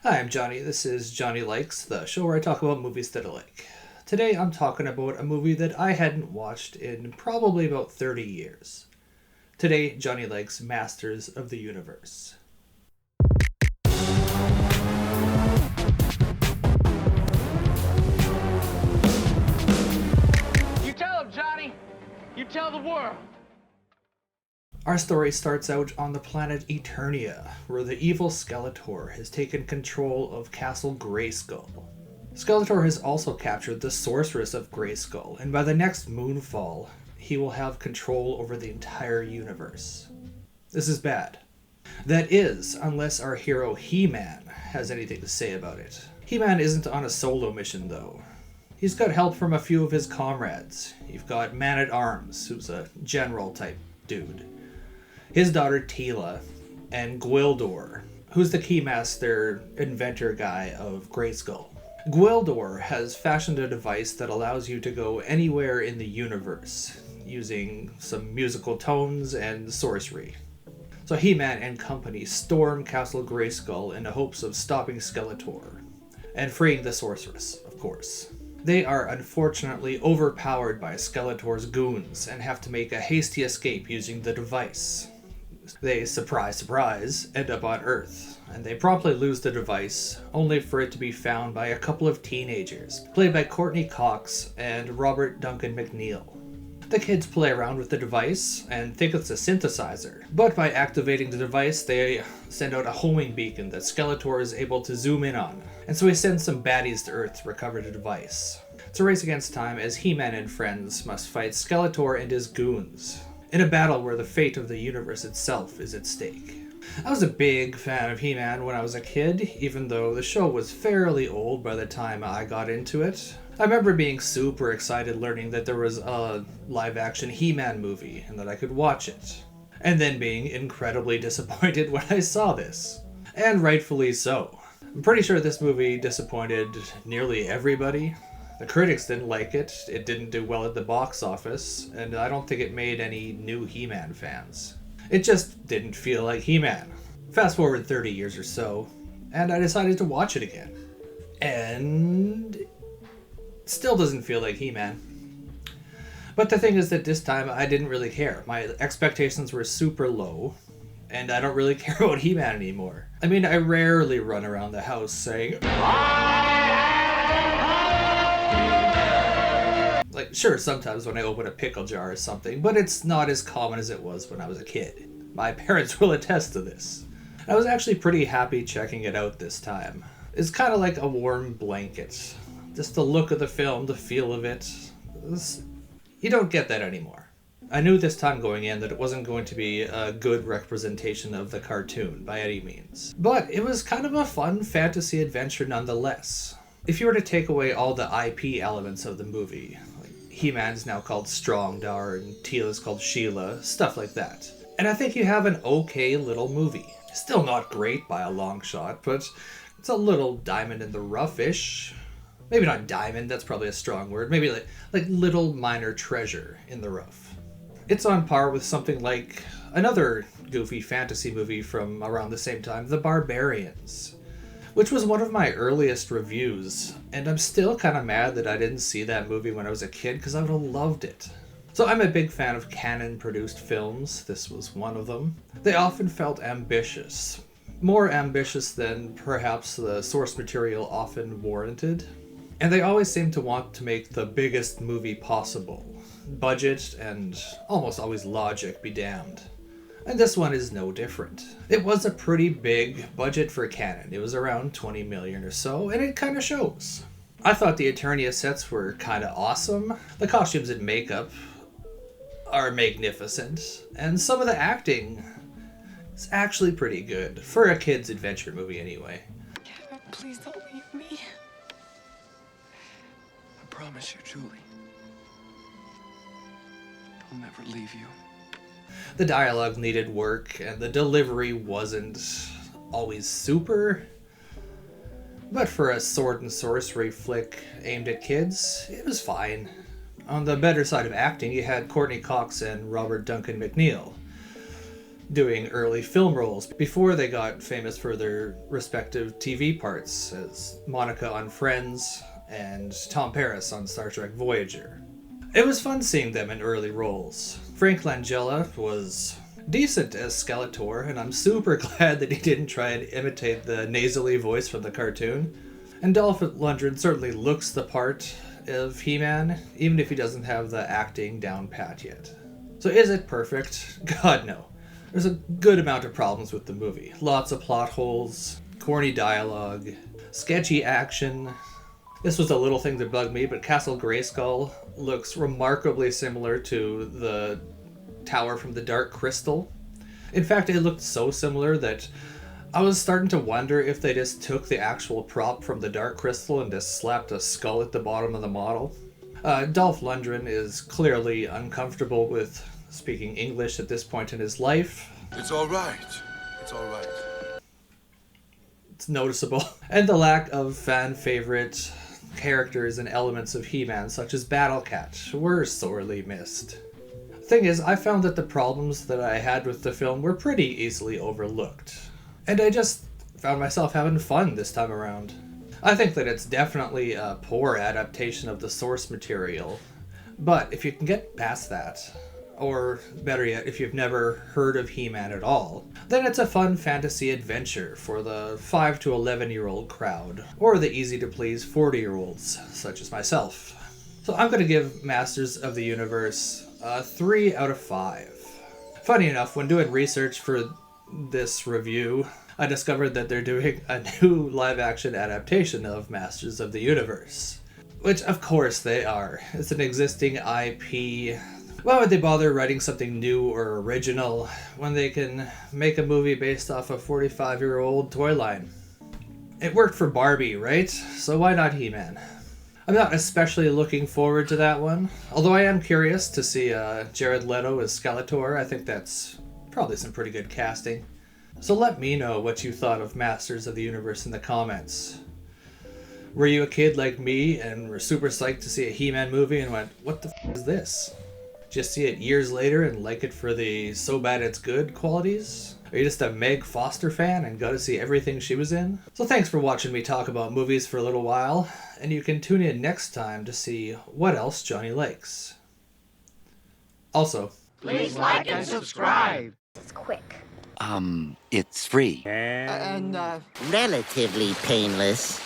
Hi, I'm Johnny. This is Johnny Likes, the show where I talk about movies that I like. Today I'm talking about a movie that I hadn't watched in probably about 30 years. Today, Johnny likes Masters of the Universe. You tell him, Johnny. You tell the world. Our story starts out on the planet Eternia, where the evil Skeletor has taken control of Castle Grayskull. Skeletor has also captured the Sorceress of Grayskull, and by the next moonfall, he will have control over the entire universe. This is bad. That is, unless our hero He-Man has anything to say about it. He-Man isn't on a solo mission, though. He's got help from a few of his comrades. You've got Man-at-Arms, who's a general-type dude. His daughter Teela, and Gwildor, who's the keymaster inventor guy of Grayskull. Gwildor has fashioned a device that allows you to go anywhere in the universe, using some musical tones and sorcery. So He-Man and company storm Castle Grayskull in the hopes of stopping Skeletor, and freeing the sorceress, of course. They are unfortunately overpowered by Skeletor's goons, and have to make a hasty escape using the device. They, surprise, surprise, end up on Earth, and they promptly lose the device, only for it to be found by a couple of teenagers, played by Courtney Cox and Robert Duncan McNeil. The kids play around with the device and think it's a synthesizer, but by activating the device, they send out a homing beacon that Skeletor is able to zoom in on, and so he sends some baddies to Earth to recover the device. It's a race against time as He-Man and friends must fight Skeletor and his goons, in a battle where the fate of the universe itself is at stake. I was a big fan of He-Man when I was a kid, even though the show was fairly old by the time I got into it. I remember being super excited learning that there was a live-action He-Man movie and that I could watch it, and then being incredibly disappointed when I saw this. And rightfully so. I'm pretty sure this movie disappointed nearly everybody. The critics didn't like it, it didn't do well at the box office, and I don't think it made any new He-Man fans. It just didn't feel like He-Man. Fast forward 30 years or so, and I decided to watch it again. And it still doesn't feel like He-Man. But the thing is that this time I didn't really care. My expectations were super low, and I don't really care about He-Man anymore. I mean, I rarely run around the house saying, like, sure, sometimes when I open a pickle jar or something, but it's not as common as it was when I was a kid. My parents will attest to this. I was actually pretty happy checking it out this time. It's kind of like a warm blanket. Just the look of the film, the feel of it. You don't get that anymore. I knew this time going in that it wasn't going to be a good representation of the cartoon by any means. But it was kind of a fun fantasy adventure nonetheless. If you were to take away all the IP elements of the movie, like He-Man's now called Strongdar and Teela's called Sheila, stuff like that. And I think you have an okay little movie. Still not great by a long shot, but it's a little diamond in the rough-ish. Maybe not diamond, that's probably a strong word. Maybe like little minor treasure in the rough. It's on par with something like another goofy fantasy movie from around the same time, The Barbarians, which was one of my earliest reviews, and I'm still kind of mad that I didn't see that movie when I was a kid because I would have loved it. So I'm a big fan of canon-produced films. This was one of them. They often felt ambitious. More ambitious than perhaps the source material often warranted. And they always seemed to want to make the biggest movie possible. Budget and almost always logic be damned. And this one is no different. It was a pretty big budget for canon. It was around 20 million or so, and it kind of shows. I thought the Eternia sets were kind of awesome. The costumes and makeup are magnificent, and some of the acting is actually pretty good, for a kid's adventure movie anyway. Kevin, please don't leave me. I promise you, Julie. I'll never leave you. The dialogue needed work, and the delivery wasn't always super. But for a sword and sorcery flick aimed at kids, it was fine. On the better side of acting, you had Courtney Cox and Robert Duncan McNeil. doing early film roles before they got famous for their respective TV parts as Monica on Friends and Tom Paris on Star Trek Voyager. It was fun seeing them in early roles. Frank Langella was decent as Skeletor, and I'm super glad that he didn't try and imitate the nasally voice from the cartoon. And Dolph Lundgren certainly looks the part of He-Man, even if he doesn't have the acting down pat yet. So is it perfect? God, no. There's a good amount of problems with the movie. Lots of plot holes, corny dialogue, sketchy action. This was a little thing that bugged me, but Castle Grayskull looks remarkably similar to the tower from the Dark Crystal. In fact, it looked so similar that I was starting to wonder if they just took the actual prop from the Dark Crystal and just slapped a skull at the bottom of the model. Dolph Lundgren is clearly uncomfortable with speaking English at this point in his life. It's all right. It's all right. It's noticeable. And the lack of fan favorite characters and elements of He-Man, such as Battle Cat, were sorely missed. Thing is, I found that the problems that I had with the film were pretty easily overlooked. And I just found myself having fun this time around. I think that it's definitely a poor adaptation of the source material, but if you can get past that, or better yet, if you've never heard of He-Man at all, then it's a fun fantasy adventure for the 5 to 11-year-old crowd, or the easy-to-please 40-year-olds, such as myself. So I'm going to give Masters of the Universe 3 out of 5. Funny enough, when doing research for this review, I discovered that they're doing a new live-action adaptation of Masters of the Universe. Which, of course, they are. It's an existing IP. Why would they bother writing something new or original when they can make a movie based off a 45-year-old toy line? It worked for Barbie, right? So why not He-Man? I'm not especially looking forward to that one, although I am curious to see Jared Leto as Skeletor. I think that's probably some pretty good casting. So let me know what you thought of Masters of the Universe in the comments. Were you a kid like me and were super psyched to see a He-Man movie and went, what the f*** is this? Just see it years later and like it for the so bad it's good qualities? Are you just a Meg Foster fan and got to see everything she was in? So thanks for watching me talk about movies for a little while, and you can tune in next time to see what else Johnny likes. Also, Please like and subscribe. It's quick. It's free. relatively painless.